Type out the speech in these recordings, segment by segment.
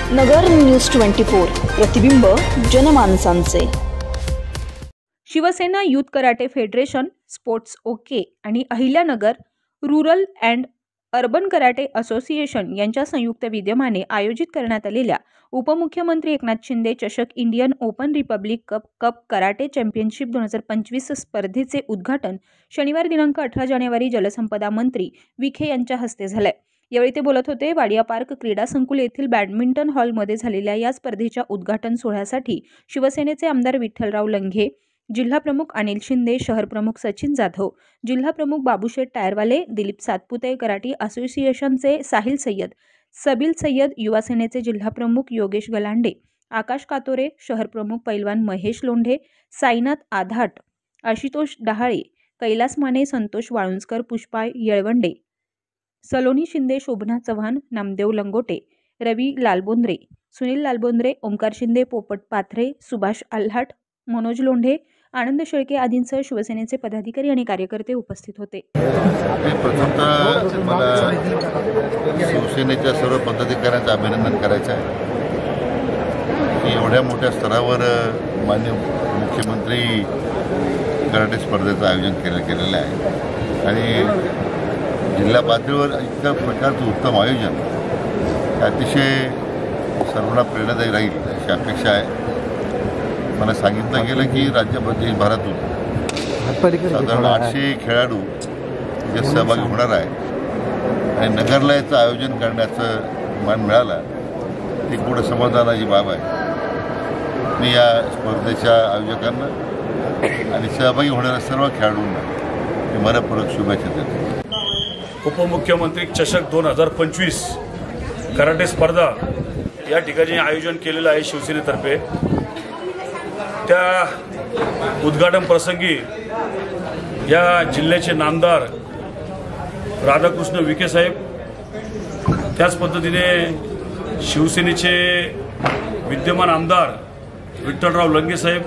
नगर news 24 प्रतिबिंब जनमानसांचे। Shiv Sena youth karate federation, sports okay आणि Ahilyanagar rural and urban karate association यांच्या संयुक्त विद्यमाने आयोजित करण्यात आलेल्या उपमुख्यमंत्री एकनाथ शिंदे चषक Indian open Republic cup karate championship 2025 स्पर्धेचे उद्घाटन शनिवार दिनांक 18 जानेवारी जलसंपदा मंत्री विखे यांच्या हस्ते झाले। यावेळी ते बोलत होते। वाडिया पार्क क्रीडा संकुल येथील बॅडमिंटन हॉलमध्ये झालेल्या या स्पर्धेच्या उद्घाटन सोहळ्यासाठी शिवसेनेचे आमदार विठ्ठलराव लंघे, जिल्हा प्रमुख अनिल शिंदे, शहर प्रमुख सचिन जाधव, जिल्हा प्रमुख बाबूशेठ टायरवाले, दिलीप सातपुते, कराटे असोसिएशनचे साहिल सय्यद, सबील सय्यद, युवा सेनेचे जिल्हा प्रमुख योगेश गलांडे, आकाश कातोरे, शहर प्रमुख पैलवान महेश लोंढे, साईनाथ आधाट, आशुतोष डहाळे, कैलास माने, संतोष वाळुंजकर, पुष्पा येळवंडे, सलोनी शिंदे, शोभना चव्हाण, नामदेव लंगोटे, रवी लालबोंद्रे, सुनील लालबोंद्रे, ओमकार शिंदे, पोपट पाथरे, सुभाष आल्हाट, मनोज लोंढे, आनंद शेळके आदींसह शिवसेनेचे पदाधिकारी आणि कार्यकर्ते उपस्थित होते। प्रथमतः मला शिवसेनेच्या सर्व पदाधिकाऱ्यांचं अभिनंदन करायचं आहे की एवढ्या मोठ्या स्तरावर माननीय मुख्यमंत्री कराटे स्पर्धेचं आयोजन केलेलं आहे आणि जिल्हा पातळीवर इतक्या प्रकारचं उत्तम आयोजन अतिशय सर्वांना प्रेरणादायी राहील अशी अपेक्षा आहे। मला सांगितलं गेलं की देशभरातून साधारण 800 खेळाडू यात सहभागी होणार आहे आणि नगरला याचं आयोजन करण्याचं मान मिळालं ती पुढे समाधानाची बाब आहे। मी या स्पर्धेच्या आयोजकांना आणि सहभागी होणाऱ्या सर्व खेळाडूंना मी मनपूर्वक शुभेच्छा देतो। उपमुख्यमंत्री चषक 2025 कराटे स्पर्धा या ठिकाणी आयोजन केलेलं आहे शिवसेनेतर्फे। त्या उद्घाटन प्रसंगी या जिल्ह्याचे नामदार राधाकृष्ण विखे साहेब, त्याच पद्धतीने शिवसेनेचे विद्यमान आमदार विठ्ठलराव लंघे साहेब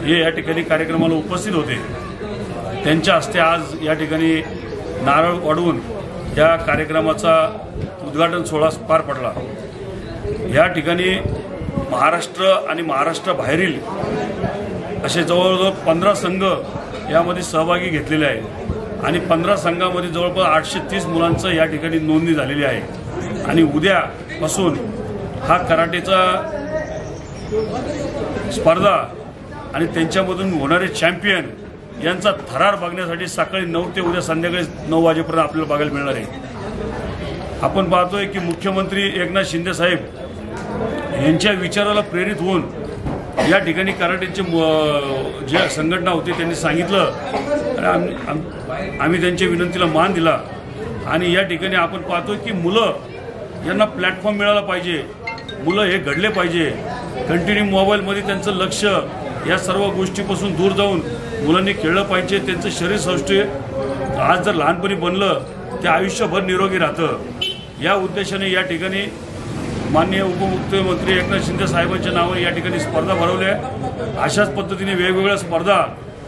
हे या ठिकाणी कार्यक्रमाला उपस्थित होते। त्यांच्या हस्ते आज या ठिकाणी नारळ वाढवून या कार्यक्रमाचा उद्घाटन सोहळा पार पडला। या ठिकाणी महाराष्ट्र आणि महाराष्ट्राबाहेरील असे जवळजवळ 15 संघ यामध्ये सहभागी घेतलेले आहे आणि 15 संघामध्ये जवळपास 830 मुलांचं या ठिकाणी नोंदणी झालेली आहे आणि उद्यापासून हा कराटेचा स्पर्धा आणि त्यांच्यामधून होणारे चॅम्पियन यांचा थरार बघण्यासाठी सकाळी 9 ते उद्या संध्याकाळी 9 वाजेपर्यंत आपल्याला बघायला मिळणार आहे। आपण पाहतोय की मुख्यमंत्री एकनाथ शिंदे साहेब यांच्या विचाराला प्रेरित होऊन या ठिकाणी कराटेची जे संघटना होती त्यांनी सांगितलं आणि आम्ही त्यांच्या विनंतीला मान दिला आणि या ठिकाणी आपण पाहतोय की मुलं यांना प्लॅटफॉर्म मिळाला पाहिजे, मुलं हे घडले पाहिजे। कंटिन्यू मोबाईलमध्ये त्यांचं लक्ष या सर्व गोष्टीपासून दूर जाऊन मुलांनी खेळलं पाहिजे। त्यांचं शरीर सौष्ठव आज जर लहानपणी बनलं ते आयुष्यभर निरोगी राहतं। या उद्देशाने या ठिकाणी माननीय उपमुख्यमंत्री एकनाथ शिंदे साहेबांच्या नावाने या ठिकाणी स्पर्धा भरवल्या। अशाच पद्धतीने वेगवेगळ्या स्पर्धा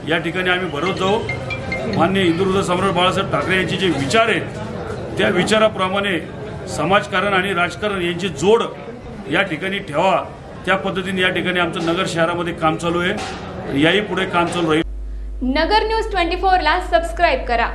या ठिकाणी आम्ही भरवत जाऊ। माननीय हिंदुहृदय सम्राट बाळासाहेब ठाकरे यांचे जे विचार आहेत त्या विचाराप्रमाणे समाजकारण आणि राजकारण यांची जोड या ठिकाणी ठेवा, त्या पद्धतीने या ठिकाणी आमचं नगर शहरामध्ये काम चालू आहे, याही पुढे काम चालू राहील। नगर न्यूज 24 ला सबस्क्राइब करा।